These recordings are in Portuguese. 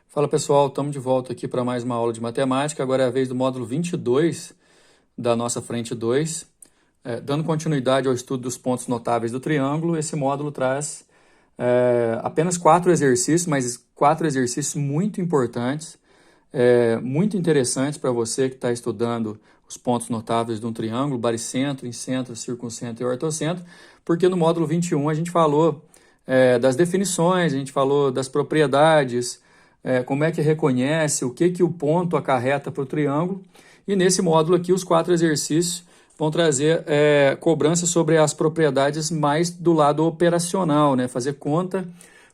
Fala pessoal, estamos de volta aqui para mais uma aula de matemática. Agora é a vez do módulo 22 da nossa frente 2. Dando continuidade ao estudo dos pontos notáveis do triângulo, esse módulo traz apenas 4 exercícios, mas 4 exercícios muito importantes, muito interessantes para você que está estudando os pontos notáveis de um triângulo, baricentro, incentro, circuncentro e ortocentro, porque no módulo 21 a gente falou das definições, a gente falou das propriedades, como é que reconhece, o que o ponto acarreta para o triângulo. E nesse módulo aqui, os 4 exercícios vão trazer cobrança sobre as propriedades mais do lado operacional, né? Fazer conta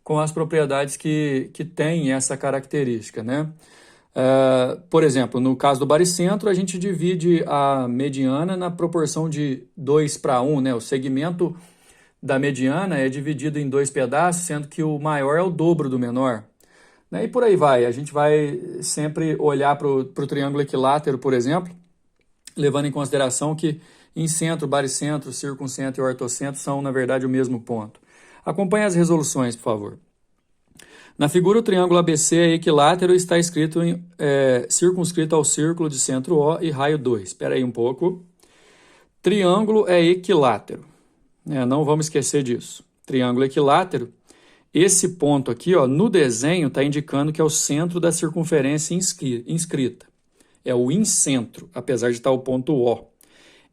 com as propriedades que têm essa característica, né? Por exemplo, no caso do baricentro, a gente divide a mediana na proporção de 2:1, né? O segmento da mediana é dividido em 2 pedaços, sendo que o maior é o dobro do menor. E por aí vai. A gente vai sempre olhar para o triângulo equilátero, por exemplo, levando em consideração que incentro, baricentro, circuncentro e ortocentro são, na verdade, o mesmo ponto. Acompanhe as resoluções, por favor. Na figura, o triângulo ABC é equilátero e está escrito circunscrito ao círculo de centro O e raio 2. Espera aí um pouco. Triângulo é equilátero. Não vamos esquecer disso. Triângulo equilátero. Esse ponto aqui, ó, no desenho, está indicando que é o centro da circunferência inscrita. É o incentro, apesar de estar o ponto O.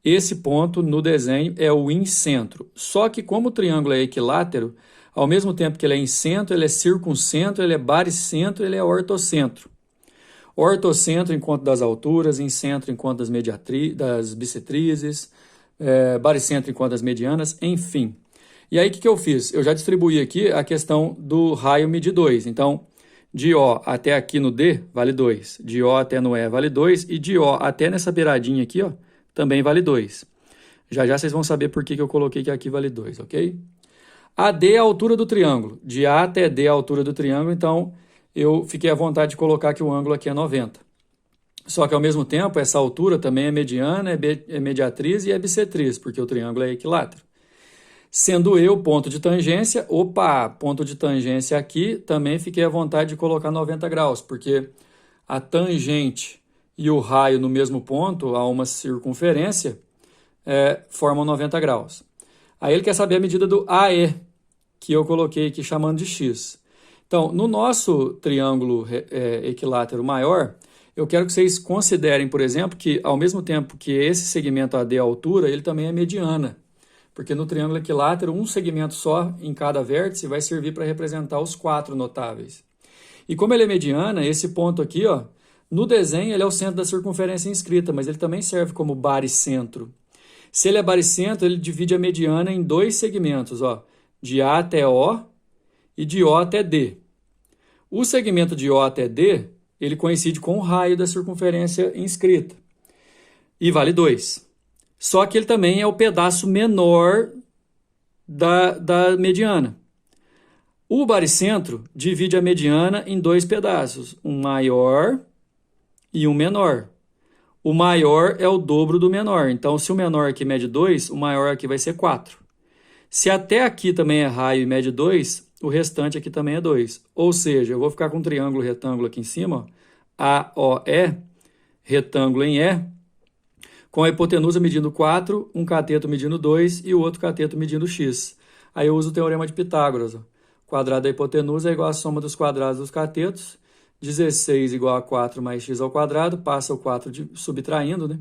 Esse ponto no desenho é o incentro. Só que como o triângulo é equilátero, ao mesmo tempo que ele é incentro, ele é circuncentro, ele é baricentro, ele é ortocentro. Ortocentro em conta das alturas, incentro em conta das bissetrizes, baricentro em conta das medianas, enfim. E aí, o que eu fiz? Eu já distribuí aqui a questão do raio medir 2. Então, de O até aqui no D, vale 2. De O até no E, vale 2. E de O até nessa beiradinha aqui, ó, também vale 2. Já vocês vão saber por que eu coloquei que aqui vale 2, ok? AD é a altura do triângulo. De A até D é a altura do triângulo, então eu fiquei à vontade de colocar que o ângulo aqui é 90. Só que, ao mesmo tempo, essa altura também é mediana, é mediatriz e é bissetriz, porque o triângulo é equilátero. Sendo eu ponto de tangência, ponto de tangência aqui, também fiquei à vontade de colocar 90 graus, porque a tangente e o raio no mesmo ponto, a uma circunferência, formam 90 graus. Aí ele quer saber a medida do AE, que eu coloquei aqui chamando de X. Então, no nosso triângulo equilátero maior, eu quero que vocês considerem, por exemplo, que ao mesmo tempo que esse segmento AD é a altura, ele também é mediana. Porque no triângulo equilátero, um segmento só em cada vértice vai servir para representar os 4 notáveis. E como ele é mediana, esse ponto aqui, ó, no desenho ele é o centro da circunferência inscrita, mas ele também serve como baricentro. Se ele é baricentro, ele divide a mediana em 2 segmentos, ó, de A até O e de O até D. O segmento de O até D, ele coincide com o raio da circunferência inscrita e vale 2. Só que ele também é o pedaço menor da mediana. O baricentro divide a mediana em 2 pedaços, um maior e um menor. O maior é o dobro do menor, então se o menor aqui mede 2, o maior aqui vai ser 4. Se até aqui também é raio e mede 2, o restante aqui também é 2. Ou seja, eu vou ficar com um triângulo retângulo aqui em cima, ó, AOE, retângulo em E, com a hipotenusa medindo 4, um cateto medindo 2 e o outro cateto medindo x. Aí eu uso o teorema de Pitágoras. O quadrado da hipotenusa é igual à soma dos quadrados dos catetos. 16 igual a 4 mais x ao quadrado, passa o 4 subtraindo, né?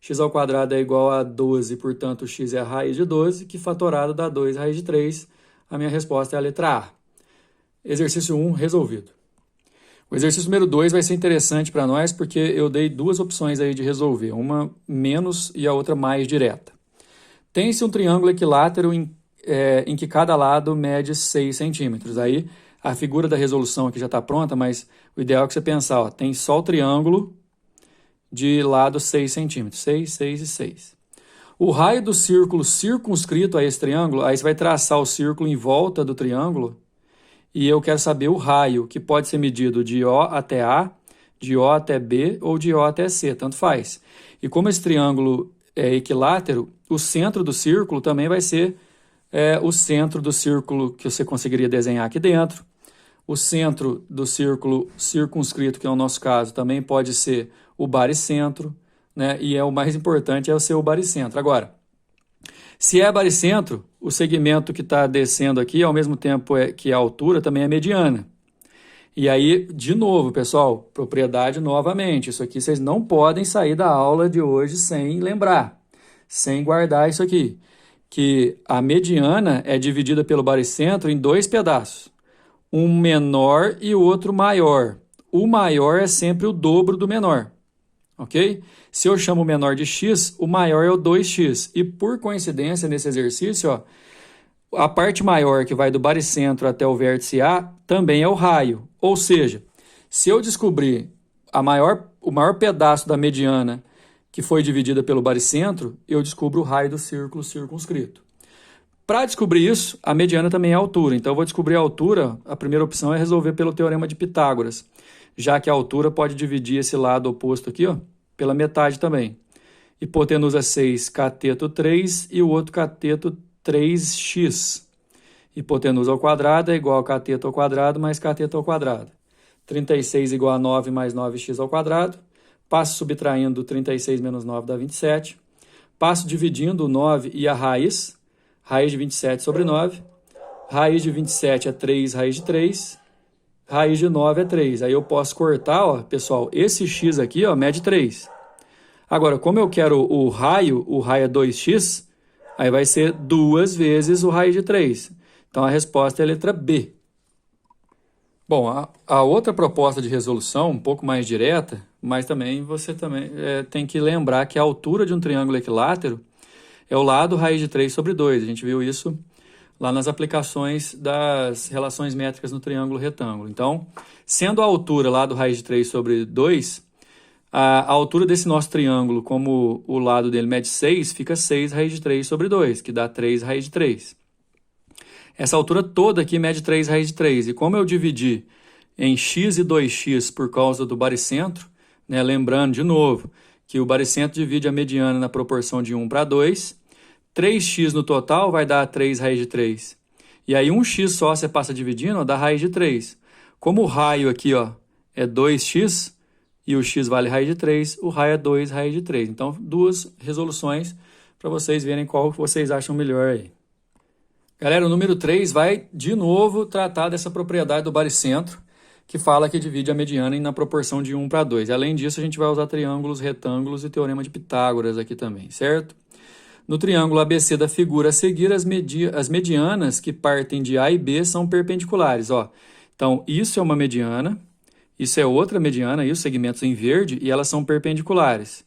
X ao quadrado é igual a 12, portanto, x é a raiz de 12, que fatorado dá 2 raiz de 3. A minha resposta é a letra A. Exercício 1 resolvido. O exercício número 2 vai ser interessante para nós porque eu dei 2 opções aí de resolver, uma menos e a outra mais direta. Tem-se um triângulo equilátero em que cada lado mede 6 centímetros. Aí a figura da resolução aqui já está pronta, mas o ideal é que você pensar, ó, tem só o triângulo de lado 6 centímetros, 6, 6 e 6. O raio do círculo circunscrito a esse triângulo, aí você vai traçar o círculo em volta do triângulo, e eu quero saber o raio, que pode ser medido de O até A, de O até B ou de O até C, tanto faz. E como esse triângulo é equilátero, o centro do círculo também vai ser o centro do círculo que você conseguiria desenhar aqui dentro. O centro do círculo circunscrito, que é o nosso caso, também pode ser o baricentro, né? E o mais importante é ser o baricentro. Agora, se é baricentro, o segmento que está descendo aqui, ao mesmo tempo que a altura, também é mediana. E aí, de novo, pessoal, propriedade novamente. Isso aqui vocês não podem sair da aula de hoje sem lembrar, sem guardar isso aqui. Que a mediana é dividida pelo baricentro em dois pedaços. Um menor e o outro maior. O maior é sempre o dobro do menor. Ok? Se eu chamo o menor de x, o maior é o 2x. E por coincidência, nesse exercício, ó, a parte maior que vai do baricentro até o vértice A também é o raio. Ou seja, se eu descobrir o maior pedaço da mediana que foi dividida pelo baricentro, eu descubro o raio do círculo circunscrito. Para descobrir isso, a mediana também é a altura. Então, eu vou descobrir a altura, a primeira opção é resolver pelo teorema de Pitágoras, já que a altura pode dividir esse lado oposto aqui, ó, pela metade também. Hipotenusa 6, cateto 3 e o outro cateto 3x. Hipotenusa ao quadrado é igual a cateto ao quadrado mais cateto ao quadrado. 36 igual a 9 mais 9x ao quadrado. Passo subtraindo 36 menos 9 dá 27. Passo dividindo o 9 e a raiz. Raiz de 27 sobre 9. Raiz de 27 é 3, raiz de 3. Raiz de 9 é 3. Aí eu posso cortar, ó, pessoal, esse x aqui, ó, mede 3. Agora, como eu quero o raio é 2x, aí vai ser 2 vezes o raiz de 3. Então, a resposta é a letra B. Bom, a outra proposta de resolução, um pouco mais direta, mas também você tem que lembrar que a altura de um triângulo equilátero é o lado raiz de 3 sobre 2. A gente viu isso lá nas aplicações das relações métricas no triângulo retângulo. Então, sendo a altura lado raiz de 3 sobre 2, a altura desse nosso triângulo, como o lado dele mede 6, fica 6 raiz de 3 sobre 2, que dá 3 raiz de 3. Essa altura toda aqui mede 3 raiz de 3. E como eu dividi em x e 2x por causa do baricentro, né, lembrando de novo que o baricentro divide a mediana na proporção de 1 para 2, 3x no total vai dar 3 raiz de 3. E aí 1x só você passa dividindo, ó, dá raiz de 3. Como o raio aqui, ó, é 2x e o x vale raiz de 3, o raio é 2 raiz de 3. Então, duas resoluções para vocês verem qual vocês acham melhor aí. Galera, o número 3 vai, de novo, tratar dessa propriedade do baricentro, que fala que divide a mediana na proporção de 1 para 2. Além disso, a gente vai usar triângulos, retângulos e teorema de Pitágoras aqui também, certo? No triângulo ABC da figura a seguir, as medianas que partem de A e B são perpendiculares. Ó. Então, isso é uma mediana, isso é outra mediana, e os segmentos em verde, e elas são perpendiculares.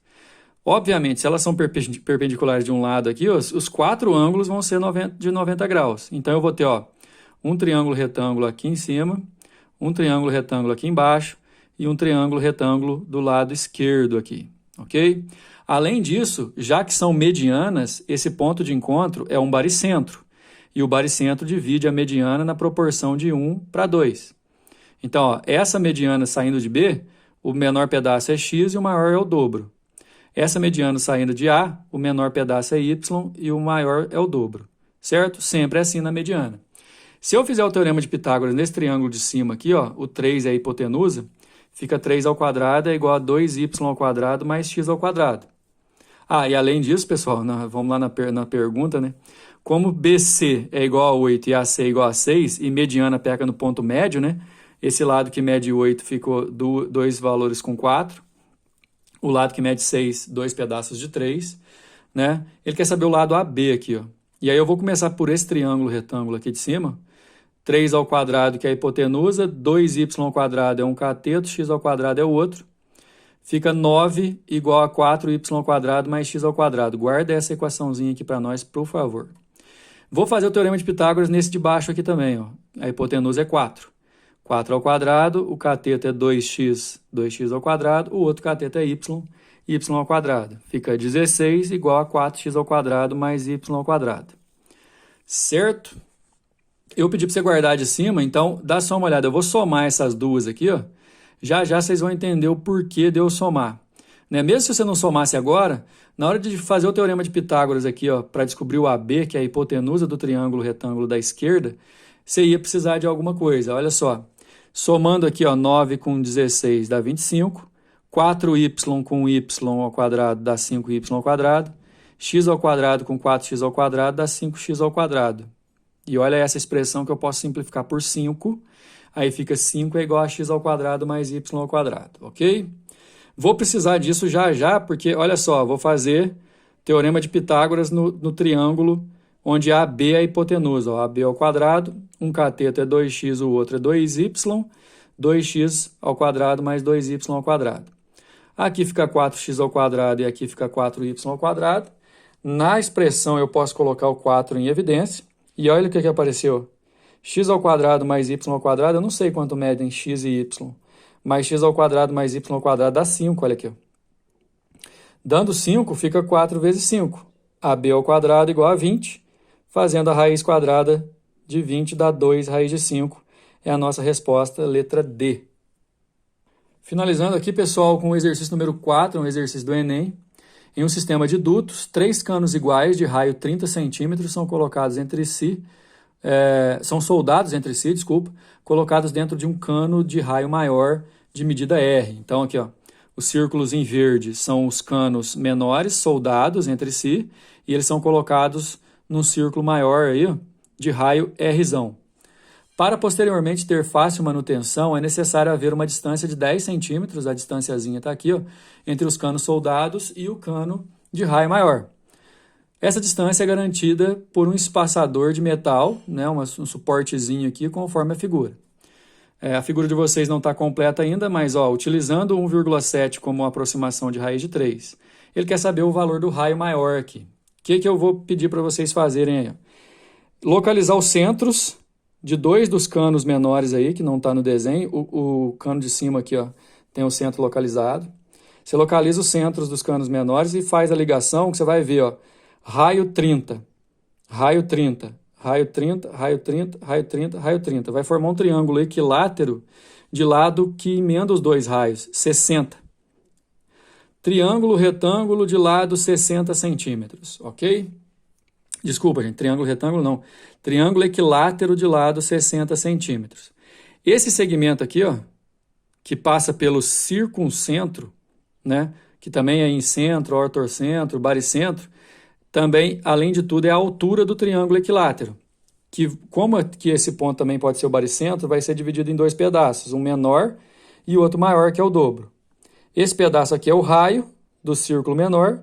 Obviamente, se elas são perpendiculares de um lado aqui, os quatro ângulos vão ser de 90 graus. Então, eu vou ter um triângulo retângulo aqui em cima, um triângulo retângulo aqui embaixo e um triângulo retângulo do lado esquerdo aqui, ok? Além disso, já que são medianas, esse ponto de encontro é um baricentro. E o baricentro divide a mediana na proporção de 1 para 2. Então, ó, essa mediana saindo de B, o menor pedaço é x e o maior é o dobro. Essa mediana saindo de A, o menor pedaço é y e o maior é o dobro. Certo? Sempre é assim na mediana. Se eu fizer o teorema de Pitágoras nesse triângulo de cima aqui, ó, o 3 é a hipotenusa, fica 3 ao quadrado é igual a 2y ao quadrado mais x ao quadrado. Ah, e além disso, pessoal, vamos lá na pergunta, né? Como BC é igual a 8 e AC é igual a 6, e mediana pega no ponto médio, né? Esse lado que mede 8 ficou dois valores com 4. O lado que mede 6, 2 pedaços de 3, né? Ele quer saber o lado AB aqui, ó. E aí eu vou começar por esse triângulo retângulo aqui de cima. 3 ao quadrado, que é a hipotenusa, 2y ao quadrado é um cateto, x ao quadrado é o outro. Fica 9 igual a 4y ao quadrado mais x ao quadrado. Guarda essa equaçãozinha aqui para nós, por favor. Vou fazer o teorema de Pitágoras nesse de baixo aqui também, ó. A hipotenusa é 4. 4 ao quadrado, o cateto é 2x ao quadrado, o outro cateto é y ao quadrado. Fica 16 igual a 4x ao quadrado mais y ao quadrado. Certo? Eu pedi para você guardar de cima, então dá só uma olhada. Eu vou somar essas duas aqui, ó. Já já vocês vão entender o porquê de eu somar. Né? Mesmo se você não somasse agora, na hora de fazer o teorema de Pitágoras aqui, ó, para descobrir o AB, que é a hipotenusa do triângulo retângulo da esquerda, você ia precisar de alguma coisa. Olha só. Somando aqui, ó, 9 com 16 dá 25. 4y com y ao quadrado dá 5y ao quadrado. X ao quadrado com 4x ao quadrado dá 5x ao quadrado. E olha essa expressão que eu posso simplificar por 5. Aí fica 5 é igual a x ao quadrado mais y ao quadrado, ok? Vou precisar disso já já, porque, olha só, vou fazer teorema de Pitágoras no triângulo onde AB é a hipotenusa. Ó, AB ao quadrado, um cateto é 2x, o outro é 2y, 2x ao quadrado mais 2y ao quadrado. Aqui fica 4x ao quadrado e aqui fica 4y ao quadrado. Na expressão eu posso colocar o 4 em evidência. E olha o que apareceu. X ao quadrado mais y ao quadrado, eu não sei quanto medem x e y. Mas x ao quadrado mais y ao quadrado dá 5, olha aqui. Ó. Dando 5, fica 4 vezes 5. AB ao quadrado igual a 20. Fazendo a raiz quadrada de 20 dá 2 raiz de 5. É a nossa resposta, letra D. Finalizando aqui, pessoal, com o exercício número 4, um exercício do Enem. Em um sistema de dutos, 3 canos iguais de raio 30 centímetros são colocados entre si, são soldados entre si, colocados dentro de um cano de raio maior de medida R. Então, aqui, ó, os círculos em verde são os canos menores, soldados entre si, e eles são colocados num círculo maior aí, ó, de raio R. Para posteriormente ter fácil manutenção, é necessário haver uma distância de 10 centímetros, a distânciazinha está aqui, ó, entre os canos soldados e o cano de raio maior. Essa distância é garantida por um espaçador de metal, né, um suportezinho aqui, conforme a figura. A figura de vocês não está completa ainda, mas ó, utilizando 1,7 como aproximação de raiz de 3, ele quer saber o valor do raio maior aqui. O que eu vou pedir para vocês fazerem aí? Localizar os centros de 2 dos canos menores aí, que não está no desenho. O cano de cima aqui, ó, tem o centro localizado. Você localiza os centros dos canos menores e faz a ligação, que você vai ver, ó, raio 30, raio 30, raio 30, raio 30, raio 30, raio 30. Vai formar um triângulo equilátero de lado que emenda os dois raios, 60. Triângulo retângulo de lado 60 centímetros, ok? Desculpa, gente, triângulo retângulo não. Triângulo equilátero de lado 60 centímetros. Esse segmento aqui, ó, que passa pelo circuncentro, né, que também é incentro, ortorcentro, baricentro, também, além de tudo, é a altura do triângulo equilátero. Que, como que esse ponto também pode ser o baricentro, vai ser dividido em 2 pedaços, um menor e o outro maior, que é o dobro. Esse pedaço aqui é o raio do círculo menor,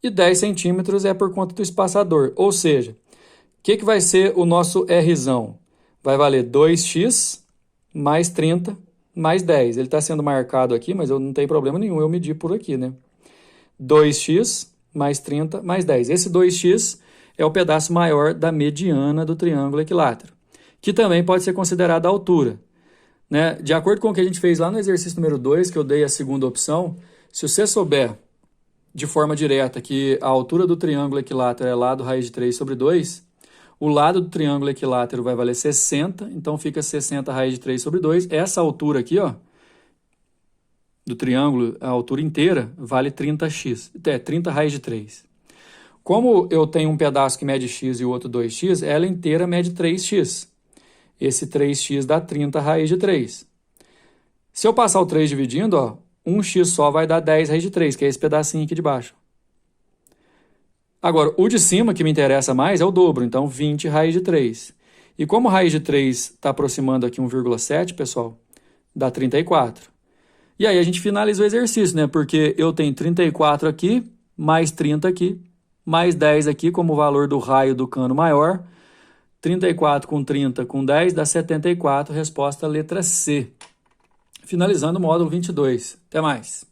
e 10 centímetros é por conta do espaçador. Ou seja, o que vai ser o nosso Rzão? Vai valer 2x mais 30 mais 10. Ele está sendo marcado aqui, mas eu não tenho problema nenhum, eu medi por aqui, né? 2x mais 30 mais 10. Esse 2x é o pedaço maior da mediana do triângulo equilátero, que também pode ser considerada a altura. Né? De acordo com o que a gente fez lá no exercício número 2, que eu dei a segunda opção, se você souber de forma direta que a altura do triângulo equilátero é lado raiz de 3 sobre 2, o lado do triângulo equilátero vai valer 60, então fica 60 raiz de 3 sobre 2. Essa altura aqui, ó, do triângulo, a altura inteira, vale 30x, 30 raiz de 3. Como eu tenho um pedaço que mede x e o outro 2x, ela inteira mede 3x. Esse 3x dá 30 raiz de 3. Se eu passar o 3 dividindo, ó, 1x só vai dar 10 raiz de 3, que é esse pedacinho aqui de baixo. Agora, o de cima, que me interessa mais, é o dobro, então 20 raiz de 3. E como raiz de 3 está aproximando aqui 1,7, pessoal, dá 34. E aí a gente finaliza o exercício, né? Porque eu tenho 34 aqui, mais 30 aqui, mais 10 aqui como valor do raio do cano maior. 34 com 30 com 10 dá 74, resposta letra C. Finalizando o módulo 22. Até mais.